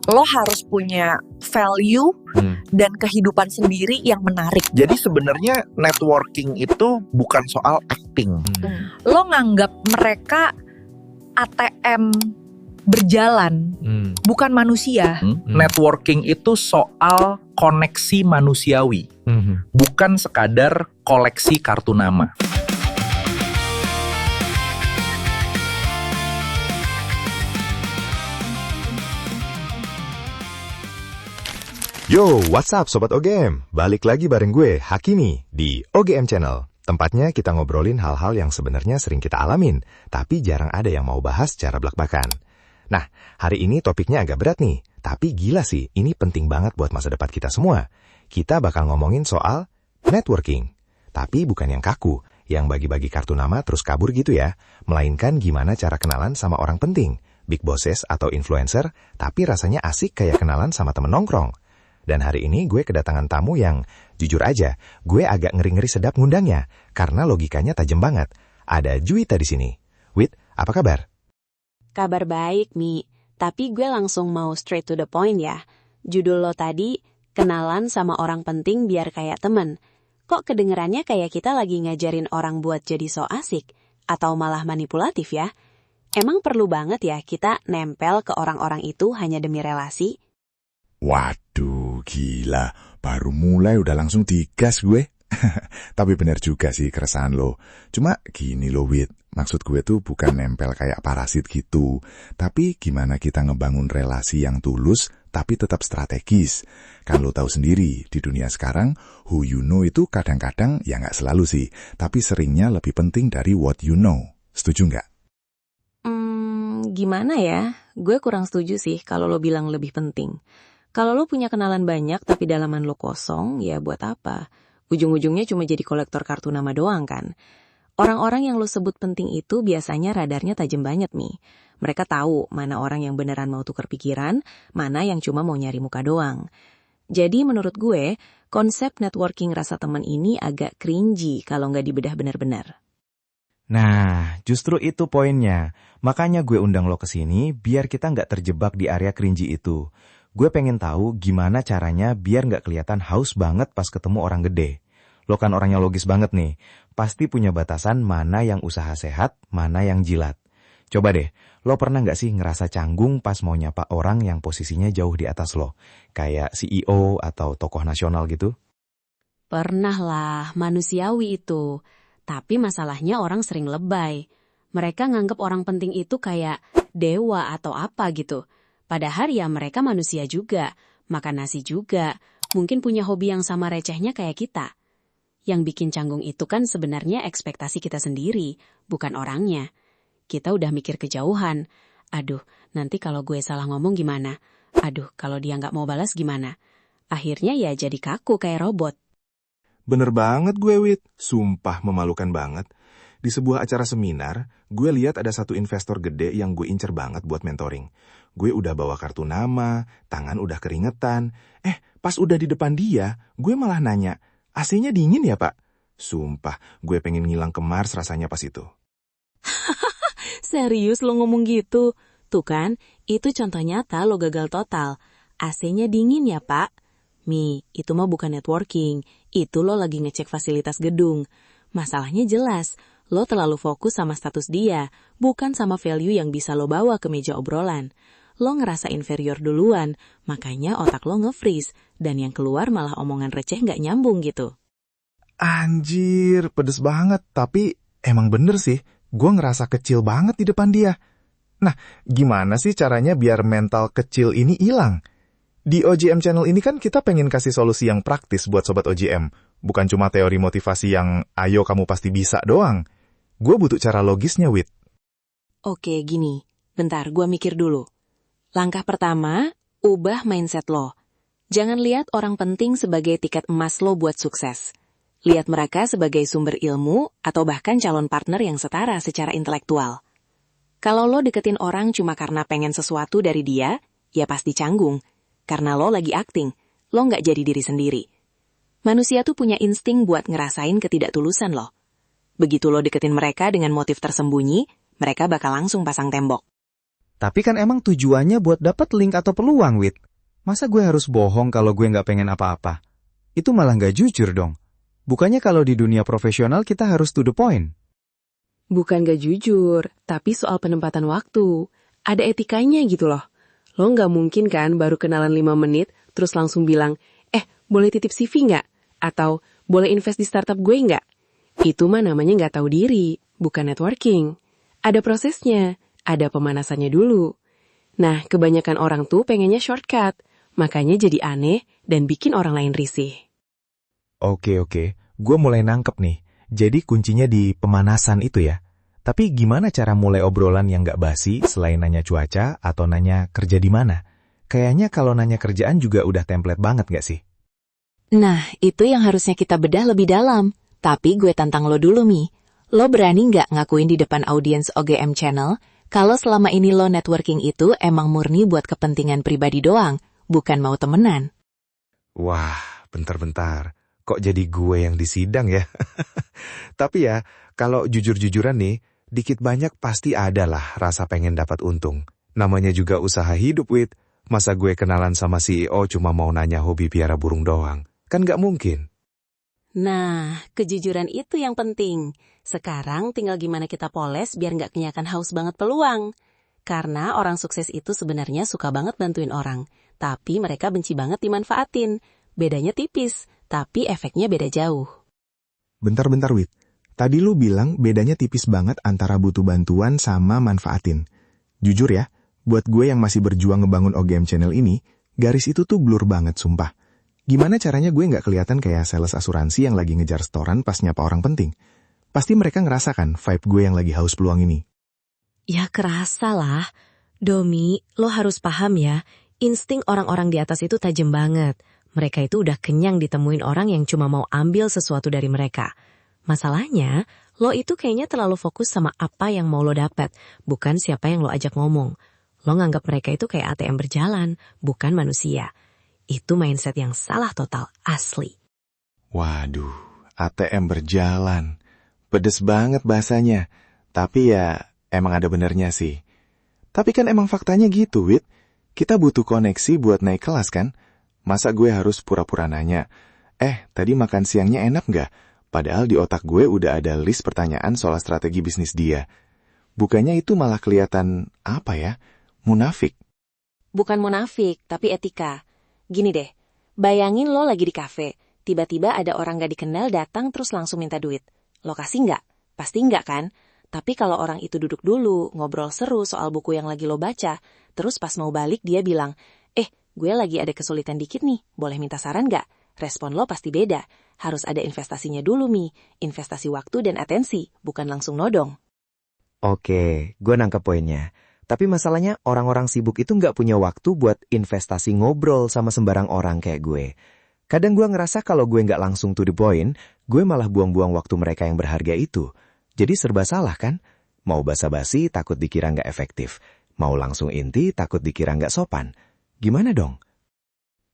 lo harus punya value dan kehidupan sendiri yang menarik. Jadi sebenarnya networking itu bukan soal acting. Lo nganggap mereka ATM berjalan, bukan manusia. Networking itu soal koneksi manusiawi, bukan sekadar koleksi kartu nama. Yo, what's up Sobat OGM? Balik lagi bareng gue, Hakimi, di OGM Channel. Tempatnya kita ngobrolin hal-hal yang sebenarnya sering kita alamin, tapi jarang ada yang mau bahas secara blak-blakan. Nah, hari ini topiknya agak berat nih, tapi gila sih, ini penting banget buat masa depan kita semua. Kita bakal ngomongin soal networking. Tapi bukan yang kaku, yang bagi-bagi kartu nama terus kabur gitu ya, melainkan gimana cara kenalan sama orang penting, big bosses atau influencer, tapi rasanya asik kayak kenalan sama temen nongkrong. Dan hari ini gue kedatangan tamu yang, jujur aja, gue agak ngeri-ngeri sedap ngundangnya, karena logikanya tajam banget. Ada Juwita di sini. Wit, apa kabar? Kabar baik, Mi. Tapi gue langsung mau straight to the point ya. Judul lo tadi, kenalan sama orang penting biar kayak temen. Kok kedengerannya kayak kita lagi ngajarin orang buat jadi so asik? Atau malah manipulatif ya? Emang perlu banget ya kita nempel ke orang-orang itu hanya demi relasi? Waduh, gila. Baru mulai udah langsung digas gue. Tapi bener juga sih keresahan lo. Cuma gini lo, Wit. Maksud gue tuh bukan nempel kayak parasit gitu. Tapi gimana kita ngebangun relasi yang tulus, tapi tetap strategis. Kan lo tahu sendiri, di dunia sekarang, who you know itu kadang-kadang, ya nggak selalu sih, tapi seringnya lebih penting dari what you know. Setuju nggak? Gimana ya? Gue kurang setuju sih kalau lo bilang lebih penting. Kalau lo punya kenalan banyak tapi dalaman lo kosong, ya buat apa? Ujung-ujungnya cuma jadi kolektor kartu nama doang kan? Orang-orang yang lo sebut penting itu biasanya radarnya tajam banget nih. Mereka tahu mana orang yang beneran mau tukar pikiran, mana yang cuma mau nyari muka doang. Jadi menurut gue, konsep networking rasa teman ini agak cringy kalau nggak dibedah benar-benar. Nah, justru itu poinnya. Makanya gue undang lo ke sini biar kita nggak terjebak di area cringy itu. Gue pengen tahu gimana caranya biar nggak kelihatan haus banget pas ketemu orang gede. Lo kan orangnya logis banget nih. Pasti punya batasan mana yang usaha sehat, mana yang jilat. Coba deh, lo pernah nggak sih ngerasa canggung pas mau nyapa orang yang posisinya jauh di atas lo? Kayak CEO atau tokoh nasional gitu? Pernah lah, manusiawi itu. Tapi masalahnya orang sering lebay. Mereka nganggep orang penting itu kayak dewa atau apa gitu. Padahal ya mereka manusia juga, makan nasi juga, mungkin punya hobi yang sama recehnya kayak kita. Yang bikin canggung itu kan sebenarnya ekspektasi kita sendiri, bukan orangnya. Kita udah mikir kejauhan. Aduh, nanti kalau gue salah ngomong gimana? Aduh, kalau dia nggak mau balas gimana? Akhirnya ya jadi kaku kayak robot. Bener banget gue, Wit. Sumpah memalukan banget. Di sebuah acara seminar, gue lihat ada satu investor gede yang gue incer banget buat mentoring. Gue udah bawa kartu nama, tangan udah keringetan. Pas udah di depan dia, gue malah nanya, AC-nya dingin ya, Pak? Sumpah, gue pengen ngilang ke Mars rasanya pas itu. Serius lo ngomong gitu? Tuh kan, itu contoh nyata lo gagal total. AC-nya dingin ya, Pak? Mi, itu mah bukan networking. Itu lo lagi ngecek fasilitas gedung. Masalahnya jelas, lo terlalu fokus sama status dia, bukan sama value yang bisa lo bawa ke meja obrolan. Lo ngerasa inferior duluan, makanya otak lo nge-freeze, dan yang keluar malah omongan receh nggak nyambung gitu. Anjir, pedes banget. Tapi emang bener sih, gue ngerasa kecil banget di depan dia. Nah, gimana sih caranya biar mental kecil ini hilang? Di OGM Channel ini kan kita pengen kasih solusi yang praktis buat Sobat OGM. Bukan cuma teori motivasi yang ayo kamu pasti bisa doang. Gue butuh cara logisnya, Wit. Oke, gini. Bentar, gue mikir dulu. Langkah pertama, ubah mindset lo. Jangan lihat orang penting sebagai tiket emas lo buat sukses. Lihat mereka sebagai sumber ilmu atau bahkan calon partner yang setara secara intelektual. Kalau lo deketin orang cuma karena pengen sesuatu dari dia, ya pasti canggung. Karena lo lagi acting, lo nggak jadi diri sendiri. Manusia tuh punya insting buat ngerasain ketidaktulusan lo. Begitu lo deketin mereka dengan motif tersembunyi, mereka bakal langsung pasang tembok. Tapi kan emang tujuannya buat dapat link atau peluang, Wit. Masa gue harus bohong kalau gue nggak pengen apa-apa? Itu malah nggak jujur dong. Bukannya kalau di dunia profesional kita harus to the point. Bukan gak jujur, tapi soal penempatan waktu. Ada etikanya gitu loh. Lo nggak mungkin kan baru kenalan 5 menit, terus langsung bilang, boleh titip CV nggak? Atau, boleh invest di startup gue nggak? Itu mah namanya nggak tahu diri, bukan networking. Ada prosesnya, ada pemanasannya dulu. Nah, kebanyakan orang tuh pengennya shortcut, makanya jadi aneh dan bikin orang lain risih. Oke, gue mulai nangkep nih. Jadi kuncinya di pemanasan itu ya. Tapi gimana cara mulai obrolan yang nggak basi selain nanya cuaca atau nanya kerja di mana? Kayaknya kalau nanya kerjaan juga udah template banget nggak sih? Nah, itu yang harusnya kita bedah lebih dalam. Tapi gue tantang lo dulu, Mi. Lo berani nggak ngakuin di depan audiens OGM Channel kalau selama ini lo networking itu emang murni buat kepentingan pribadi doang, bukan mau temenan? Wah, bentar-bentar. Kok jadi gue yang disidang ya? Tapi ya, kalau jujur-jujuran nih, dikit banyak pasti ada lah rasa pengen dapat untung. Namanya juga usaha hidup, Wit. Masa gue kenalan sama CEO cuma mau nanya hobi piara burung doang? Kan nggak mungkin. Nah, kejujuran itu yang penting. Sekarang tinggal gimana kita poles biar nggak kelihatan haus banget peluang. Karena orang sukses itu sebenarnya suka banget bantuin orang. Tapi mereka benci banget dimanfaatin. Bedanya tipis, tapi efeknya beda jauh. Bentar-bentar, Wit. Tadi lu bilang bedanya tipis banget antara butuh bantuan sama manfaatin. Jujur ya, buat gue yang masih berjuang ngebangun OGM Channel ini, garis itu tuh blur banget, sumpah. Gimana caranya gue nggak kelihatan kayak sales asuransi yang lagi ngejar setoran pas nyapa orang penting? Pasti mereka ngerasakan vibe gue yang lagi haus peluang ini. Ya kerasa lah. Domi, lo harus paham ya, insting orang-orang di atas itu tajam banget. Mereka itu udah kenyang ditemuin orang yang cuma mau ambil sesuatu dari mereka. Masalahnya, lo itu kayaknya terlalu fokus sama apa yang mau lo dapat, bukan siapa yang lo ajak ngomong. Lo nganggap mereka itu kayak ATM berjalan, bukan manusia. Itu mindset yang salah total, asli. Waduh, ATM berjalan. Pedes banget bahasanya. Tapi ya, emang ada benernya sih. Tapi kan emang faktanya gitu, Wit. Kita butuh koneksi buat naik kelas kan? Masa gue harus pura-pura nanya, tadi makan siangnya enak nggak? Padahal di otak gue udah ada list pertanyaan soal strategi bisnis dia. Bukannya itu malah kelihatan, munafik. Bukan munafik, tapi etika. Gini deh, bayangin lo lagi di kafe, tiba-tiba ada orang gak dikenal datang terus langsung minta duit. Lo kasih nggak? Pasti nggak kan? Tapi kalau orang itu duduk dulu, ngobrol seru soal buku yang lagi lo baca, terus pas mau balik dia bilang, gue lagi ada kesulitan dikit nih, boleh minta saran nggak? Respon lo pasti beda. Harus ada investasinya dulu, Mi. Investasi waktu dan atensi, bukan langsung nodong. Oke, gue nangkep poinnya. Tapi masalahnya orang-orang sibuk itu nggak punya waktu buat investasi ngobrol sama sembarang orang kayak gue. Kadang gue ngerasa kalau gue nggak langsung to the point, gue malah buang-buang waktu mereka yang berharga itu. Jadi serba salah kan? Mau basa-basi takut dikira nggak efektif. Mau langsung inti takut dikira nggak sopan. Gimana dong?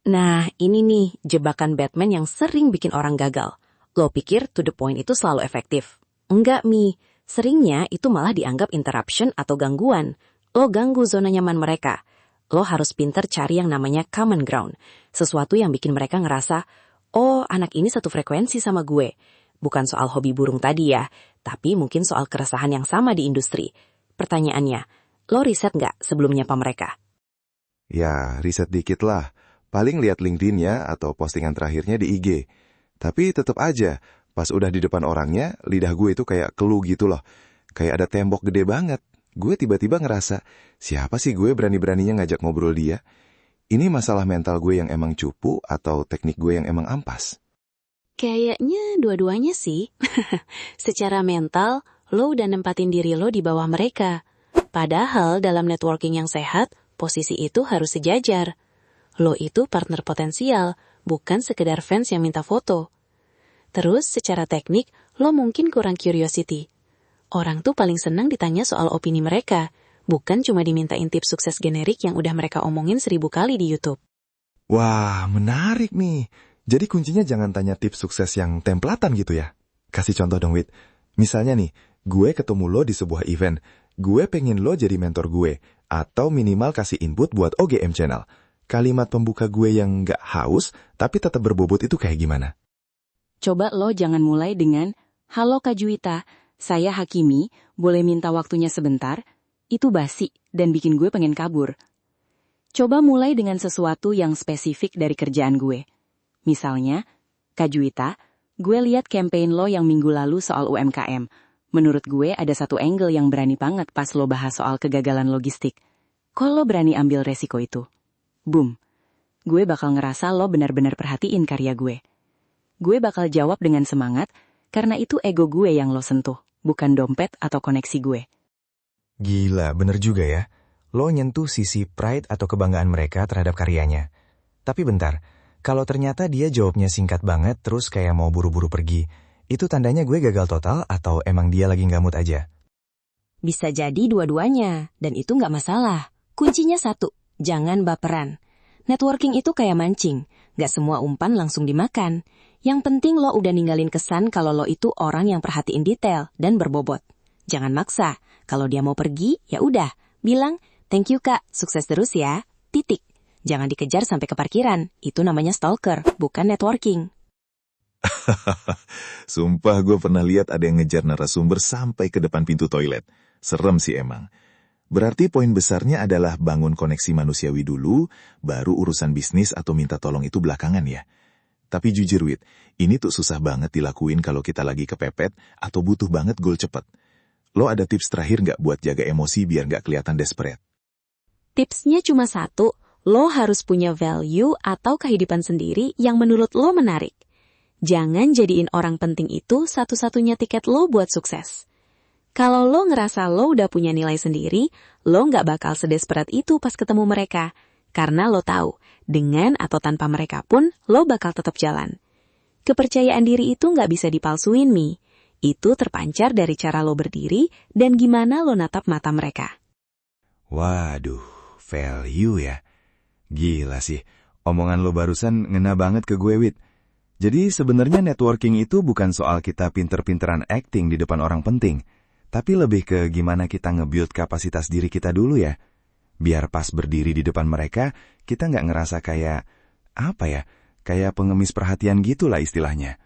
Nah, ini nih jebakan Batman yang sering bikin orang gagal. Lo pikir to the point itu selalu efektif? Enggak, Mi. Seringnya itu malah dianggap interruption atau gangguan. Lo ganggu zona nyaman mereka. Lo harus pinter cari yang namanya common ground. Sesuatu yang bikin mereka ngerasa, oh anak ini satu frekuensi sama gue. Bukan soal hobi burung tadi ya, tapi mungkin soal keresahan yang sama di industri. Pertanyaannya, lo riset nggak sebelum nyapa mereka? Ya, riset dikit lah. Paling lihat LinkedIn-nya atau postingan terakhirnya di IG. Tapi tetap aja, pas udah di depan orangnya, lidah gue itu kayak kelu gitu loh. Kayak ada tembok gede banget. Gue tiba-tiba ngerasa, siapa sih gue berani-beraninya ngajak ngobrol dia? Ini masalah mental gue yang emang cupu atau teknik gue yang emang ampas? Kayaknya dua-duanya sih. Secara mental, lo udah nempatin diri lo di bawah mereka. Padahal dalam networking yang sehat, posisi itu harus sejajar. Lo itu partner potensial, bukan sekedar fans yang minta foto. Terus secara teknik, lo mungkin kurang curiosity. Orang tuh paling senang ditanya soal opini mereka, bukan cuma dimintain tips sukses generik yang udah mereka omongin 1000 kali di YouTube. Wah, menarik nih. Jadi kuncinya jangan tanya tips sukses yang templatan gitu ya. Kasih contoh dong, Wit. Misalnya nih, gue ketemu lo di sebuah event. Gue pengen lo jadi mentor gue. Atau minimal kasih input buat OGM channel. Kalimat pembuka gue yang nggak haus, tapi tetap berbobot itu kayak gimana? Coba lo jangan mulai dengan, "Halo Kak Juwita, saya Hakimi, boleh minta waktunya sebentar?" Itu basi dan bikin gue pengen kabur. Coba mulai dengan sesuatu yang spesifik dari kerjaan gue. Misalnya, "Kak Juwita, gue lihat campaign lo yang minggu lalu soal UMKM. Menurut gue ada satu angle yang berani banget pas lo bahas soal kegagalan logistik. Kok lo berani ambil resiko itu?" Boom. Gue bakal ngerasa lo benar-benar perhatiin karya gue. Gue bakal jawab dengan semangat, karena itu ego gue yang lo sentuh, bukan dompet atau koneksi gue. Gila, bener juga ya. Lo nyentuh sisi pride atau kebanggaan mereka terhadap karyanya. Tapi bentar, kalau ternyata dia jawabnya singkat banget terus kayak mau buru-buru pergi, itu tandanya gue gagal total atau emang dia lagi nggak mood aja? Bisa jadi dua-duanya, dan itu nggak masalah. Kuncinya satu, jangan baperan. Networking itu kayak mancing, nggak semua umpan langsung dimakan. Yang penting lo udah ninggalin kesan kalau lo itu orang yang perhatiin detail dan berbobot. Jangan maksa, kalau dia mau pergi, ya udah, bilang, "Thank you Kak, sukses terus ya." Titik. Jangan dikejar sampai ke parkiran, itu namanya stalker, bukan networking. Sumpah gue pernah lihat ada yang ngejar narasumber sampai ke depan pintu toilet. Serem sih emang. Berarti poin besarnya adalah bangun koneksi manusiawi dulu, baru urusan bisnis atau minta tolong itu belakangan ya. Tapi jujur Wit, ini tuh susah banget dilakuin kalau kita lagi kepepet atau butuh banget goal cepet. Lo ada tips terakhir nggak buat jaga emosi biar nggak kelihatan desperate? Tipsnya cuma satu, lo harus punya value atau kehidupan sendiri yang menurut lo menarik. Jangan jadiin orang penting itu satu-satunya tiket lo buat sukses. Kalau lo ngerasa lo udah punya nilai sendiri, lo nggak bakal sedesperate itu pas ketemu mereka. Karena lo tahu, dengan atau tanpa mereka pun, lo bakal tetap jalan. Kepercayaan diri itu nggak bisa dipalsuin, Mi. Itu terpancar dari cara lo berdiri dan gimana lo natap mata mereka. Waduh, value ya. Gila sih, omongan lo barusan ngena banget ke gue, Wit. Jadi sebenarnya networking itu bukan soal kita pinter-pinteran acting di depan orang penting, tapi lebih ke gimana kita nge-build kapasitas diri kita dulu ya. Biar pas berdiri di depan mereka, kita nggak ngerasa kayak, kayak pengemis perhatian gitulah istilahnya.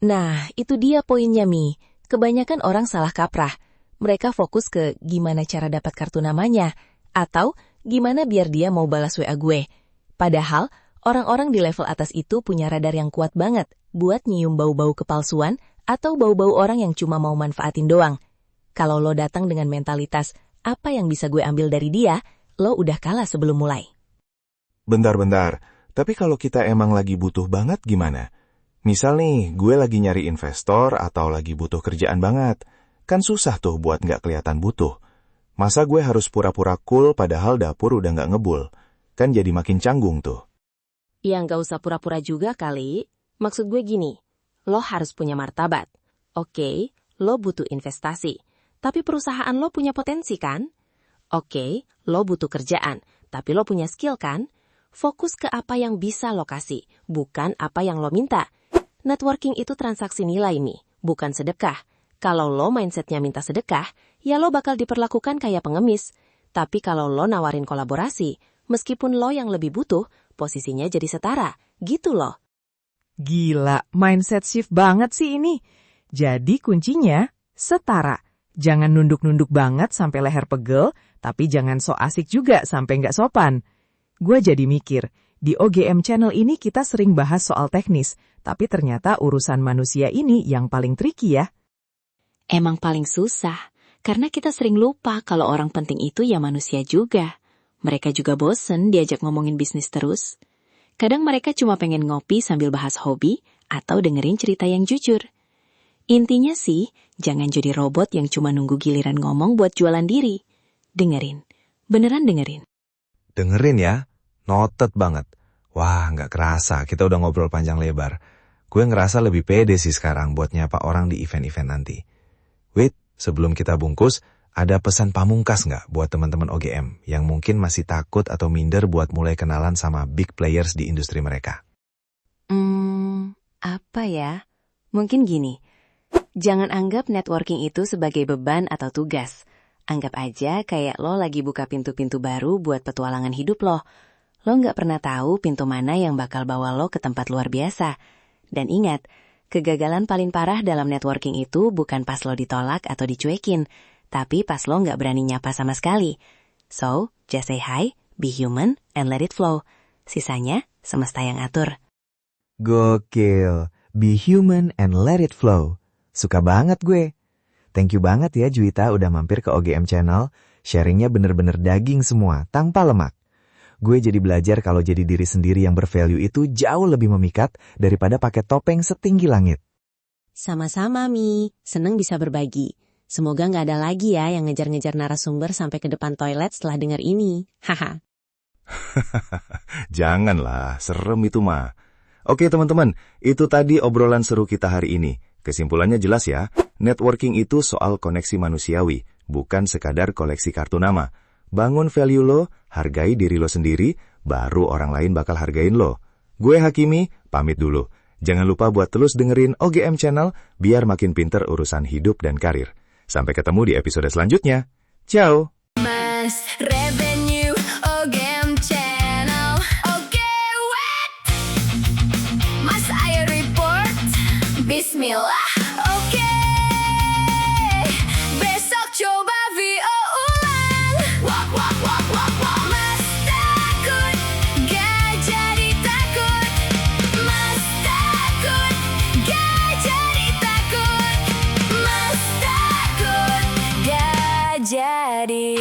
Nah, itu dia poinnya, Mi. Kebanyakan orang salah kaprah. Mereka fokus ke gimana cara dapat kartu namanya, atau gimana biar dia mau balas WA gue. Padahal, orang-orang di level atas itu punya radar yang kuat banget buat nyium bau-bau kepalsuan atau bau-bau orang yang cuma mau manfaatin doang. Kalau lo datang dengan mentalitas, apa yang bisa gue ambil dari dia, lo udah kalah sebelum mulai. Bentar, tapi kalau kita emang lagi butuh banget gimana? Misal nih, gue lagi nyari investor atau lagi butuh kerjaan banget. Kan susah tuh buat nggak kelihatan butuh. Masa gue harus pura-pura cool padahal dapur udah nggak ngebul? Kan jadi makin canggung tuh. Ya nggak usah pura-pura juga kali. Maksud gue gini, lo harus punya martabat. Oke, lo butuh investasi. Tapi perusahaan lo punya potensi kan? Oke, lo butuh kerjaan, tapi lo punya skill kan? Fokus ke apa yang bisa lo kasih, bukan apa yang lo minta. Networking itu transaksi nilai nih, bukan sedekah. Kalau lo mindsetnya minta sedekah, ya lo bakal diperlakukan kayak pengemis. Tapi kalau lo nawarin kolaborasi, meskipun lo yang lebih butuh, posisinya jadi setara. Gitu loh. Gila, mindset shift banget sih ini. Jadi kuncinya, setara. Jangan nunduk-nunduk banget sampai leher pegel, tapi jangan so asik juga sampai nggak sopan. Gue jadi mikir, di OGM Channel ini kita sering bahas soal teknis, tapi ternyata urusan manusia ini yang paling tricky ya. Emang paling susah, karena kita sering lupa kalau orang penting itu ya manusia juga. Mereka juga bosen diajak ngomongin bisnis terus. Kadang mereka cuma pengen ngopi sambil bahas hobi, atau dengerin cerita yang jujur. Intinya sih, jangan jadi robot yang cuma nunggu giliran ngomong buat jualan diri. Dengerin. Beneran dengerin. Dengerin ya, noted banget. Wah, nggak kerasa, kita udah ngobrol panjang lebar. Gue ngerasa lebih pede sih sekarang buat nyapa orang di event-event nanti. Wait, sebelum kita bungkus, ada pesan pamungkas nggak buat teman-teman OGM yang mungkin masih takut atau minder buat mulai kenalan sama big players di industri mereka? Apa ya? Mungkin gini. Jangan anggap networking itu sebagai beban atau tugas. Anggap aja kayak lo lagi buka pintu-pintu baru buat petualangan hidup lo. Lo nggak pernah tahu pintu mana yang bakal bawa lo ke tempat luar biasa. Dan ingat, kegagalan paling parah dalam networking itu bukan pas lo ditolak atau dicuekin, tapi pas lo nggak berani nyapa sama sekali. So, just say hi, be human, and let it flow. Sisanya, semesta yang atur. Gokil. Be human and let it flow. Suka banget gue. Thank you banget ya Juwita udah mampir ke OGM Channel. Sharingnya bener-bener daging semua, tanpa lemak. Gue jadi belajar kalau jadi diri sendiri yang bervalue itu jauh lebih memikat daripada pakai topeng setinggi langit. Sama-sama, Mi. Seneng bisa berbagi. Semoga nggak ada lagi ya yang ngejar-ngejar narasumber sampai ke depan toilet setelah dengar ini. Haha. Janganlah, serem itu mah. Oke teman-teman, itu tadi obrolan seru kita hari ini. Kesimpulannya jelas ya, networking itu soal koneksi manusiawi, bukan sekadar koleksi kartu nama. Bangun value lo, hargai diri lo sendiri, baru orang lain bakal hargain lo. Gue Hakimi, pamit dulu. Jangan lupa buat terus dengerin OGM Channel, biar makin pinter urusan hidup dan karir. Sampai ketemu di episode selanjutnya. Ciao! Mas Revenue OGM Channel. Oke, wet. Mas Ayo Report. Bismillah. Oke. Besok coba VO ulang. Wak, wak, wak, wak, wak. Mas takut, gak jadi takut. Mas takut, gak jadi takut. Mas takut, gak jadi